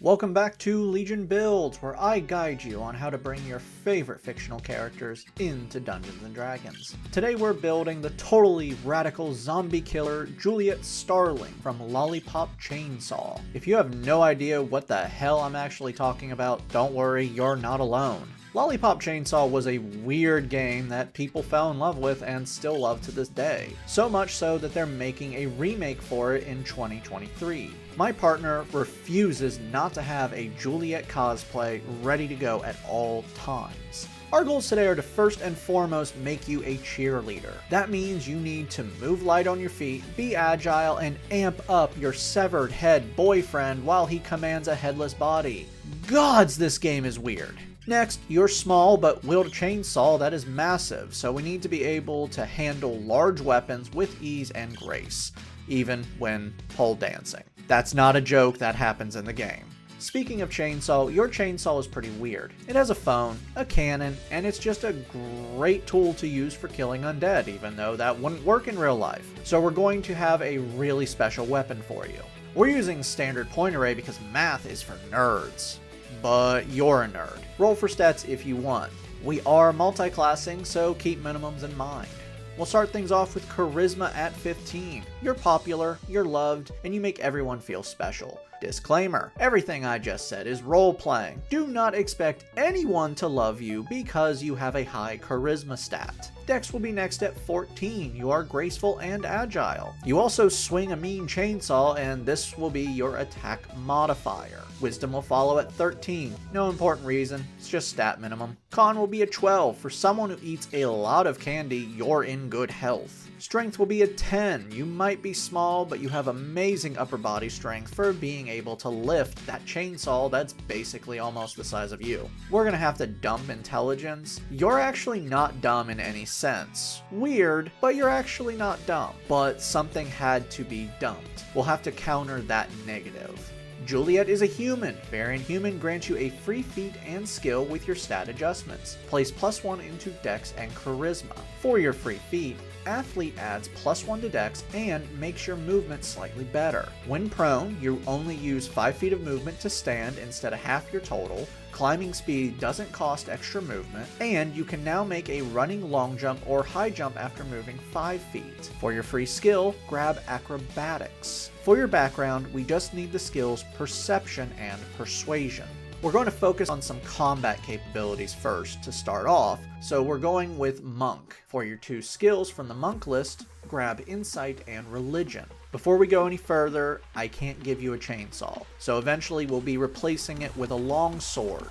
Welcome back to Legion Builds, where I guide you on how to bring your favorite fictional characters into Dungeons & Dragons. Today we're building the totally radical zombie killer Juliet Starling from Lollipop Chainsaw. If you have no idea what the hell I'm actually talking about, don't worry, you're not alone. Lollipop Chainsaw was a weird game that people fell in love with and still love to this day. So much so that they're making a remake for it in 2023. My partner refuses not to have a Juliet cosplay ready to go at all times. Our goals today are to first and foremost make you a cheerleader. That means you need to move light on your feet, be agile, and amp up your severed head boyfriend while he commands a headless body. Gods, this game is weird. Next, you're small but wield a chainsaw that is massive, so we need to be able to handle large weapons with ease and grace, even when pole dancing. That's not a joke, that happens in the game. Speaking of chainsaw, your chainsaw is pretty weird. It has a phone, a cannon, and it's just a great tool to use for killing undead, even though that wouldn't work in real life. So we're going to have a really special weapon for you. We're using standard point array because math is for nerds. But you're a nerd. Roll for stats if you want. We are multi-classing, so keep minimums in mind. We'll start things off with Charisma at 15. You're popular, you're loved, and you make everyone feel special. Disclaimer, everything I just said is role-playing. Do not expect anyone to love you because you have a high charisma stat. Dex will be next at 14. You are graceful and agile. You also swing a mean chainsaw, and this will be your attack modifier. Wisdom will follow at 13. No important reason, it's just stat minimum. Con will be a 12. For someone who eats a lot of candy, you're in good health. Strength will be a 10. You might be small, but you have amazing upper body strength for being able to lift that chainsaw that's basically almost the size of you. We're gonna have to dump intelligence. You're actually not dumb in any sense. Weird, but you're actually not dumb. But something had to be dumped. We'll have to counter that negative. Juliet is a human. Variant Human grants you a free feat and skill with your stat adjustments. Place +1 into Dex and Charisma. For your free feat, Athlete adds +1 to Dex and makes your movement slightly better. When prone, you only use 5 feet of movement to stand instead of half your total. Climbing speed doesn't cost extra movement, and you can now make a running long jump or high jump after moving 5 feet. For your free skill, grab Acrobatics. For your background, we just need the skills Perception and Persuasion. We're going to focus on some combat capabilities first to start off, so we're going with Monk. For your 2 skills from the Monk list, grab Insight and Religion. Before we go any further, I can't give you a chainsaw, so eventually we'll be replacing it with a long sword.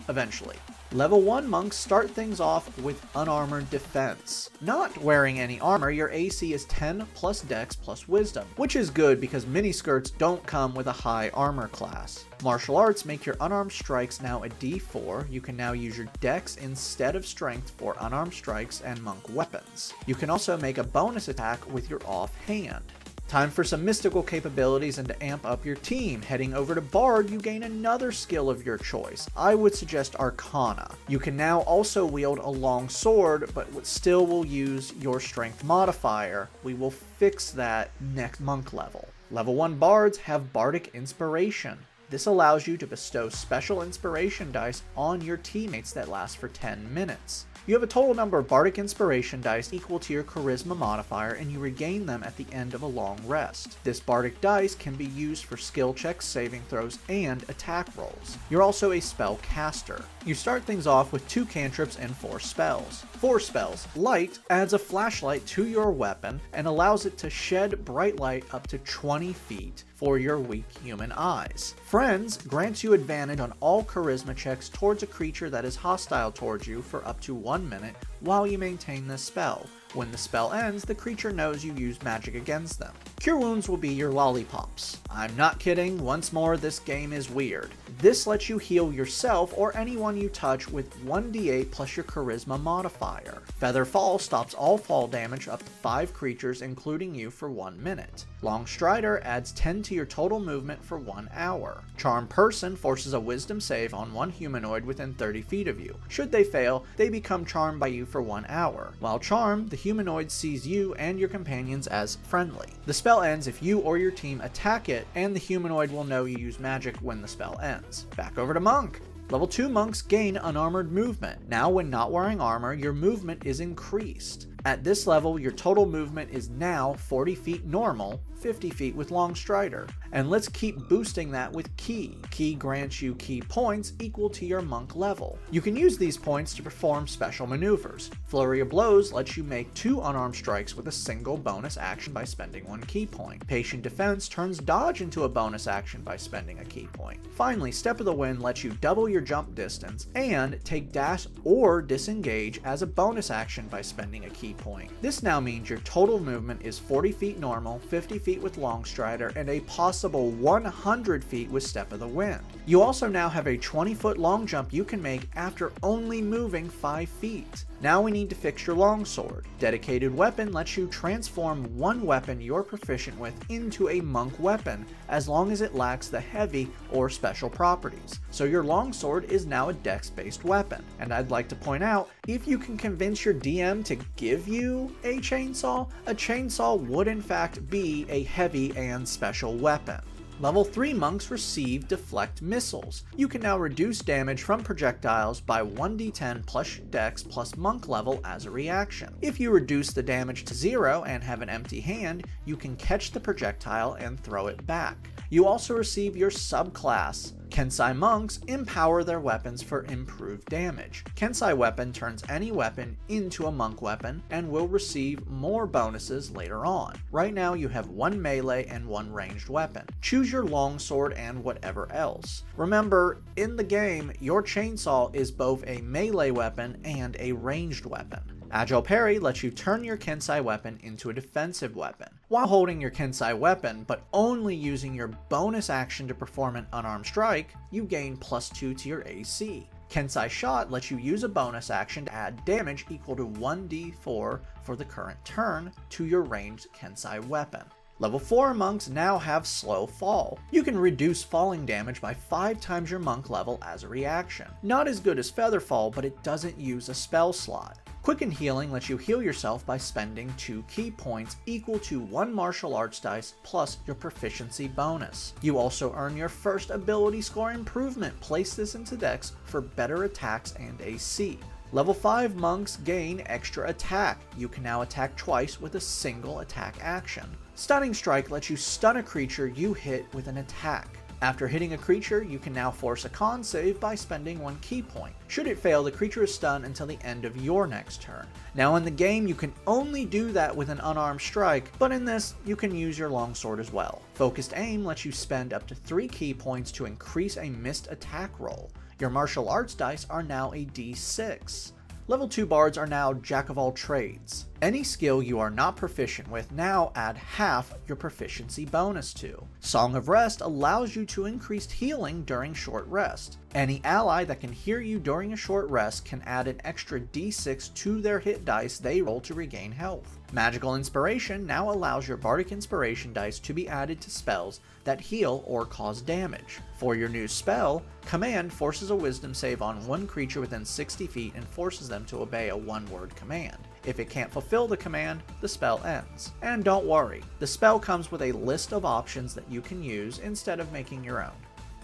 Eventually. Level 1 monks start things off with Unarmored Defense. Not wearing any armor, your AC is 10 plus Dex plus Wisdom, which is good because miniskirts don't come with a high armor class. Martial Arts make your unarmed strikes now a D4. You can now use your Dex instead of Strength for unarmed strikes and monk weapons. You can also make a bonus attack with your offhand. Time for some mystical capabilities and to amp up your team. Heading over to Bard, you gain another skill of your choice. I would suggest Arcana. You can now also wield a long sword, but still will use your strength modifier. We will fix that next monk level. Level 1 Bards have Bardic Inspiration. This allows you to bestow special inspiration dice on your teammates that last for 10 minutes. You have a total number of Bardic Inspiration dice equal to your Charisma modifier, and you regain them at the end of a long rest. This Bardic dice can be used for skill checks, saving throws, and attack rolls. You're also a Spellcaster. You start things off with 2 cantrips and 4 spells. 4 spells. Light adds a flashlight to your weapon and allows it to shed bright light up to 20 feet for your weak human eyes. Friends grants you advantage on all charisma checks towards a creature that is hostile towards you for up to 1 minute while you maintain this spell. When the spell ends, the creature knows you used magic against them. Cure Wounds will be your lollipops. I'm not kidding, once more, this game is weird. This lets you heal yourself or anyone you touch with 1d8 plus your charisma modifier. Feather Fall stops all fall damage up to 5 creatures including you for 1 minute. Long Strider adds 10 to your total movement for 1 hour. Charm Person forces a wisdom save on one humanoid within 30 feet of you. Should they fail, they become charmed by you for 1 hour. While charmed, the humanoid sees you and your companions as friendly. The spell ends if you or your team attack it hit, and the humanoid will know you use magic when the spell ends. Back over to Monk. Level 2 monks gain Unarmored Movement. Now when not wearing armor, your movement is increased. At this level, your total movement is now 40 feet normal, 50 feet with Long Strider. And let's keep boosting that with Ki. Ki grants you Ki points equal to your monk level. You can use these points to perform special maneuvers. Flurry of Blows lets you make 2 unarmed strikes with a single bonus action by spending 1 Ki point. Patient Defense turns dodge into a bonus action by spending a Ki point. Finally, Step of the Wind lets you double your jump distance and take dash or disengage as a bonus action by spending a Ki point. This now means your total movement is 40 feet normal, 50 feet with Long Strider, and a possible 100 feet with Step of the Wind. You also now have a 20-foot long jump you can make after only moving 5 feet. Now we need to fix your longsword. Dedicated Weapon lets you transform one weapon you're proficient with into a monk weapon, as long as it lacks the heavy or special properties. So your longsword is now a dex-based weapon. And I'd like to point out, if you can convince your DM to give you a chainsaw would in fact be a heavy and special weapon. Level 3 monks receive Deflect Missiles. You can now reduce damage from projectiles by 1d10 plus dex plus monk level as a reaction. If you reduce the damage to 0 and have an empty hand, you can catch the projectile and throw it back. You also receive your subclass. Kensai monks empower their weapons for improved damage. Kensai weapon turns any weapon into a monk weapon and will receive more bonuses later on. Right now you have 1 melee and 1 ranged weapon. Choose your longsword and whatever else. Remember, in the game, your chainsaw is both a melee weapon and a ranged weapon. Agile Parry lets you turn your Kensai weapon into a defensive weapon. While holding your Kensai weapon, but only using your bonus action to perform an unarmed strike, you gain +2 to your AC. Kensai Shot lets you use a bonus action to add damage equal to 1d4 for the current turn to your ranged Kensai weapon. Level 4 monks now have Slow Fall. You can reduce falling damage by 5 times your monk level as a reaction. Not as good as Feather Fall, but it doesn't use a spell slot. Quickened Healing lets you heal yourself by spending 2 Ki points equal to 1 martial arts dice plus your proficiency bonus. You also earn your first ability score improvement. Place this into Dex for better attacks and AC. Level 5 monks gain extra attack. You can now attack twice with a single attack action. Stunning Strike lets you stun a creature you hit with an attack. After hitting a creature, you can now force a con save by spending 1 Ki point. Should it fail, the creature is stunned until the end of your next turn. Now in the game, you can only do that with an unarmed strike, but in this, you can use your longsword as well. Focused Aim lets you spend up to 3 Ki points to increase a missed attack roll. Your martial arts dice are now a d6. Level 2 bards are now Jack of all trades. Any skill you are not proficient with now add half your proficiency bonus to. Song of Rest allows you to increase healing during short rest. Any ally that can hear you during a short rest can add an extra d6 to their hit dice they roll to regain health. Magical Inspiration now allows your Bardic Inspiration dice to be added to spells that heal or cause damage. For your new spell, Command forces a Wisdom save on one creature within 60 feet and forces them to obey a one-word command. If it can't fulfill the command, the spell ends. And don't worry, the spell comes with a list of options that you can use instead of making your own.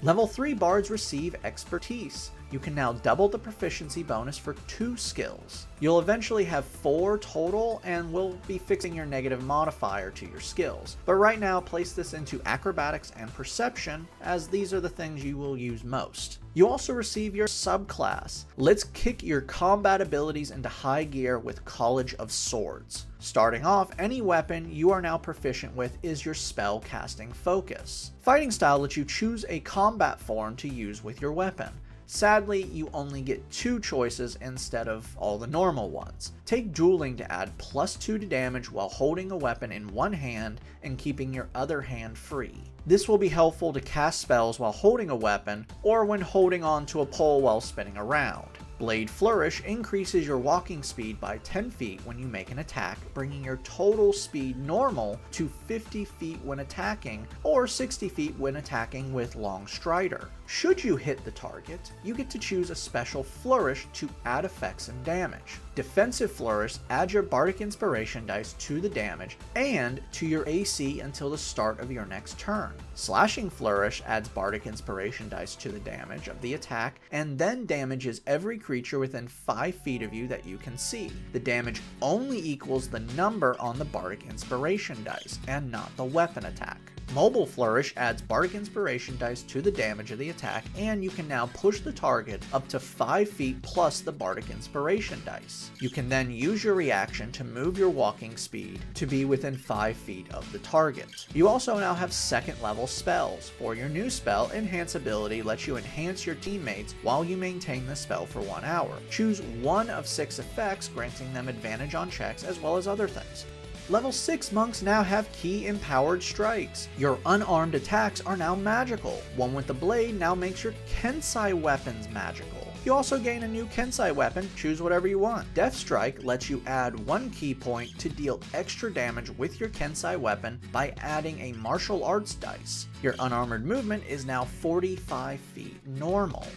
Level 3 bards receive Expertise. You can now double the proficiency bonus for 2 skills. You'll eventually have 4 total and will be fixing your negative modifier to your skills. But right now, place this into Acrobatics and Perception, as these are the things you will use most. You also receive your subclass. Let's kick your combat abilities into high gear with College of Swords. Starting off, any weapon you are now proficient with is your spell casting focus. Fighting Style lets you choose a combat form to use with your weapon. Sadly, you only get 2 choices instead of all the normal ones. Take Dueling to add +2 to damage while holding a weapon in one hand and keeping your other hand free. This will be helpful to cast spells while holding a weapon or when holding on to a pole while spinning around. Blade Flourish increases your walking speed by 10 feet when you make an attack, bringing your total speed normal to 50 feet when attacking, or 60 feet when attacking with Long Strider. Should you hit the target, you get to choose a special flourish to add effects and damage. Defensive Flourish adds your Bardic Inspiration dice to the damage and to your AC until the start of your next turn. Slashing Flourish adds Bardic Inspiration dice to the damage of the attack and then damages every creature within 5 feet of you that you can see. The damage only equals the number on the Bardic Inspiration dice and not the weapon attack. Mobile Flourish adds Bardic Inspiration dice to the damage of the attack, and you can now push the target up to 5 feet plus the Bardic Inspiration dice. You can then use your reaction to move your walking speed to be within 5 feet of the target. You also now have second level spells. For your new spell, Enhance ability lets you enhance your teammates while you maintain the spell for 1 hour. Choose one of 6 effects, granting them advantage on checks as well as other things. Level 6 monks now have key empowered strikes. Your unarmed attacks are now magical. One with the blade now makes your Kensei weapons magical. You also gain a new Kensei weapon, choose whatever you want. Death Strike lets you add 1 key point to deal extra damage with your Kensei weapon by adding a martial arts dice. Your Unarmored Movement is now 45 feet normal.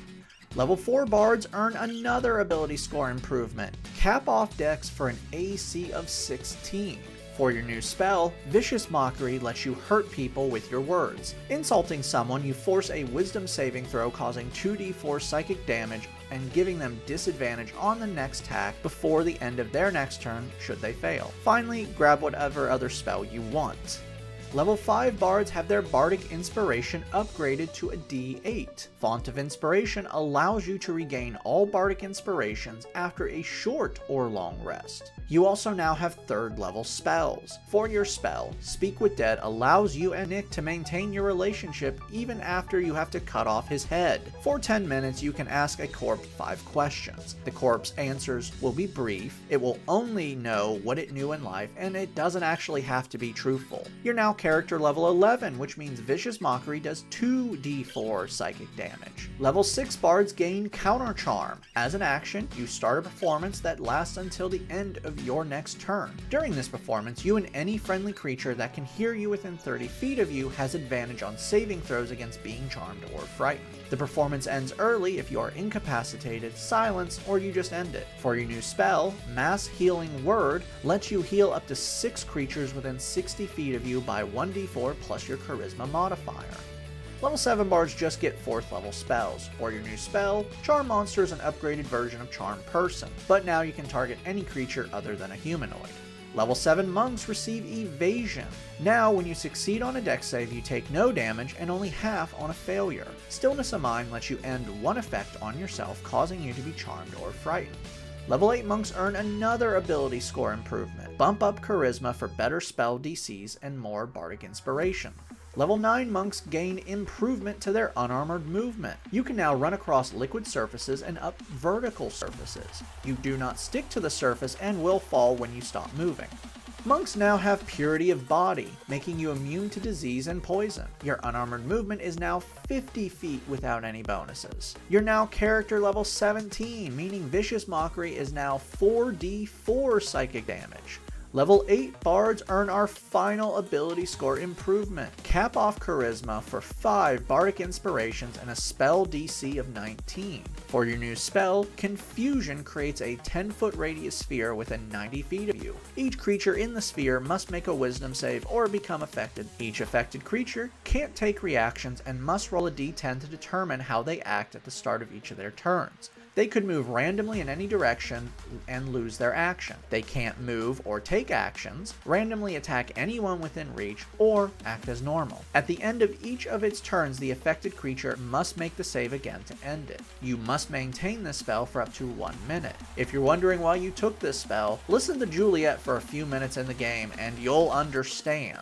Level 4 bards earn another ability score improvement. Cap off Dex for an AC of 16. For your new spell, Vicious Mockery lets you hurt people with your words. Insulting someone, you force a wisdom saving throw causing 2d4 psychic damage and giving them disadvantage on the next attack before the end of their next turn should they fail. Finally, grab whatever other spell you want. Level 5 bards have their Bardic Inspiration upgraded to a D8. Font of Inspiration allows you to regain all Bardic Inspirations after a short or long rest. You also now have 3rd level spells. For your spell, Speak with Dead allows you and Nick to maintain your relationship even after you have to cut off his head. For 10 minutes, you can ask a corpse 5 questions. The corpse answers will be brief, it will only know what it knew in life, and it doesn't actually have to be truthful. You're now character level 11, which means Vicious Mockery does 2d4 psychic damage. Level 6 bards gain Counter Charm. As an action, you start a performance that lasts until the end of your next turn. During this performance, you and any friendly creature that can hear you within 30 feet of you has advantage on saving throws against being charmed or frightened. The performance ends early if you are incapacitated, silenced, or you just end it. For your new spell, Mass Healing Word lets you heal up to 6 creatures within 60 feet of you by 1d4 plus your Charisma modifier. Level 7 bards just get 4th level spells. For your new spell, Charm Monster is an upgraded version of Charm Person, but now you can target any creature other than a humanoid. Level 7 monks receive Evasion. Now, when you succeed on a dex save, you take no damage and only half on a failure. Stillness of Mind lets you end 1 effect on yourself, causing you to be charmed or frightened. Level 8 monks earn another ability score improvement. Bump up Charisma for better spell DCs and more Bardic Inspiration. Level 9 monks gain improvement to their Unarmored Movement. You can now run across liquid surfaces and up vertical surfaces. You do not stick to the surface and will fall when you stop moving. Monks now have Purity of Body, making you immune to disease and poison. Your Unarmored Movement is now 50 feet without any bonuses. You're now character level 17, meaning Vicious Mockery is now 4d4 psychic damage. Level 8 bards earn our final ability score improvement. Cap off Charisma for 5 Bardic Inspirations and a spell DC of 19. For your new spell, Confusion creates a 10-foot radius sphere within 90 feet of you. Each creature in the sphere must make a wisdom save or become affected. Each affected creature can't take reactions and must roll a d10 to determine how they act at the start of each of their turns. They could move randomly in any direction and lose their action. They can't move or take actions, randomly attack anyone within reach, or act as normal. At the end of each of its turns, the affected creature must make the save again to end it. You must maintain this spell for up to 1 minute. If you're wondering why you took this spell, listen to Juliet for a few minutes in the game and you'll understand.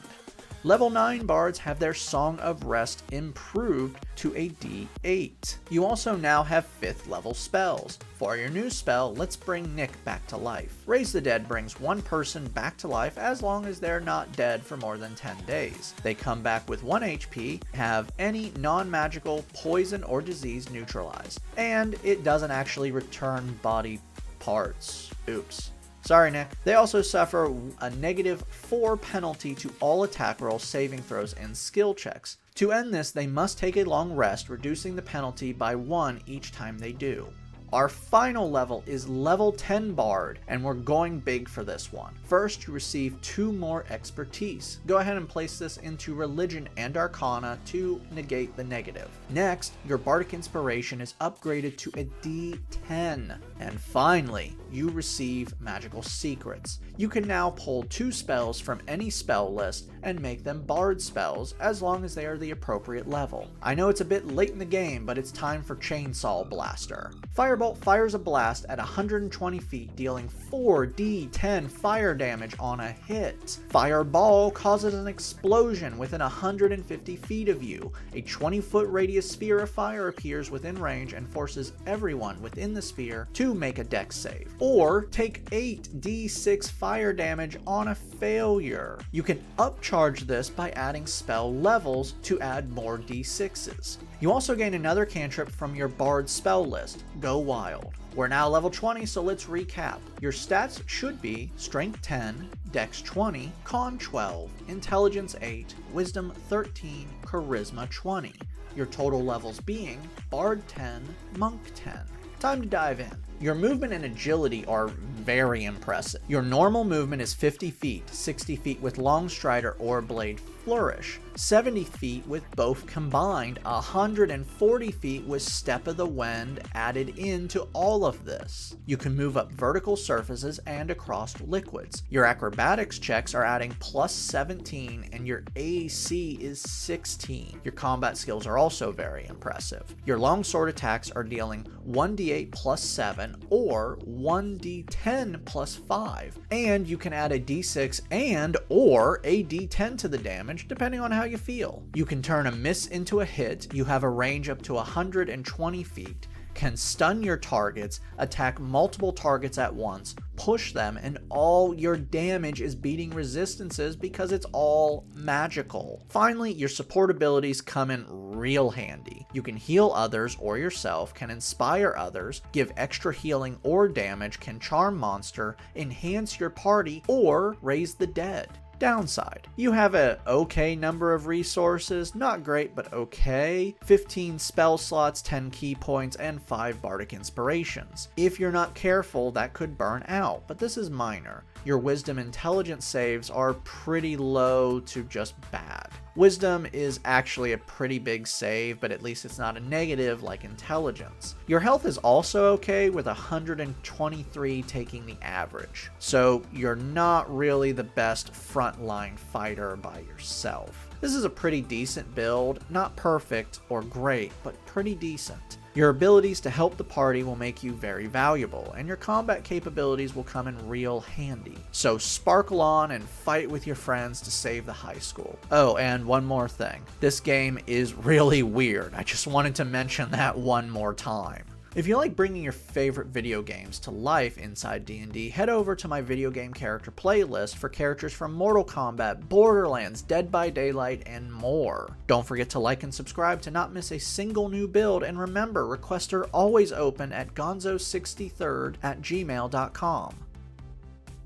Level 9 bards have their Song of Rest improved to a D8. You also now have 5th level spells. For your new spell, let's bring Nick back to life. Raise the Dead brings one person back to life as long as they're not dead for more than 10 days. They come back with 1 HP, have any non-magical poison or disease neutralized, and it doesn't actually return body parts. Oops. Sorry, Nick. They also suffer a -4 penalty to all attack rolls, saving throws, and skill checks. To end this, they must take a long rest, reducing the penalty by 1 each time they do. Our final level is level 10 Bard, and we're going big for this one. First, you receive 2 more expertise. Go ahead and place this into Religion and Arcana to negate the negative. Next, your Bardic Inspiration is upgraded to a D10. And finally, you receive Magical Secrets. You can now pull 2 spells from any spell list and make them Bard spells as long as they are the appropriate level. I know it's a bit late in the game, but it's time for Chainsaw Blaster. Firebolt fires a blast at 120 feet, dealing 4d10 fire damage on a hit. Fireball causes an explosion within 150 feet of you. A 20-foot radius sphere of fire appears within range and forces everyone within the sphere to make a Dex save. Or take 8d6 fire damage on a failure. You can upcharge this by adding spell levels to add more d6s. You also gain another cantrip from your Bard spell list, Go Wild. We're now level 20, so let's recap. Your stats should be Strength 10, Dex 20, Con 12, Intelligence 8, Wisdom 13, Charisma 20. Your total levels being Bard 10, Monk 10. Time to dive in. Your movement and agility are very impressive. Your normal movement is 50 feet, 60 feet with Long Strider or Blade Flourish, 70 feet with both combined, 140 feet with Step of the Wind added into all of this. You can move up vertical surfaces and across liquids. Your acrobatics checks are adding plus 17 and your AC is 16. Your combat skills are also very impressive. Your longsword attacks are dealing 1d8 plus 7 or 1d10 plus 5, and you can add a d6 and or a d10 to the damage depending on how you feel. You can turn a miss into a hit, you have a range up to 120 feet, can stun your targets, attack multiple targets at once, push them, and all your damage is beating resistances because it's all magical. Finally, your support abilities come in real handy. You can heal others or yourself, can inspire others, give extra healing or damage, can charm monster, enhance your party, or raise the dead. Downside: you have an okay number of resources, not great but okay, 15 spell slots, 10 key points, and 5 bardic inspirations. If you're not careful, that could burn out, but this is minor. Your wisdom intelligence saves are pretty low to just bad. Wisdom is actually a pretty big save, but at least it's not a negative like intelligence. Your health is also okay, with 123 taking the average. So you're not really the best frontline fighter by yourself. This is a pretty decent build, not perfect or great, but pretty decent. Your abilities to help the party will make you very valuable, and your combat capabilities will come in real handy. So sparkle on and fight with your friends to save the high school. Oh, and one more thing. This game is really weird. I just wanted to mention that one more time. If you like bringing your favorite video games to life inside D&D, head over to my video game character playlist for characters from Mortal Kombat, Borderlands, Dead by Daylight, and more. Don't forget to like and subscribe to not miss a single new build, and remember, requests are always open at gonzo63rd@gmail.com.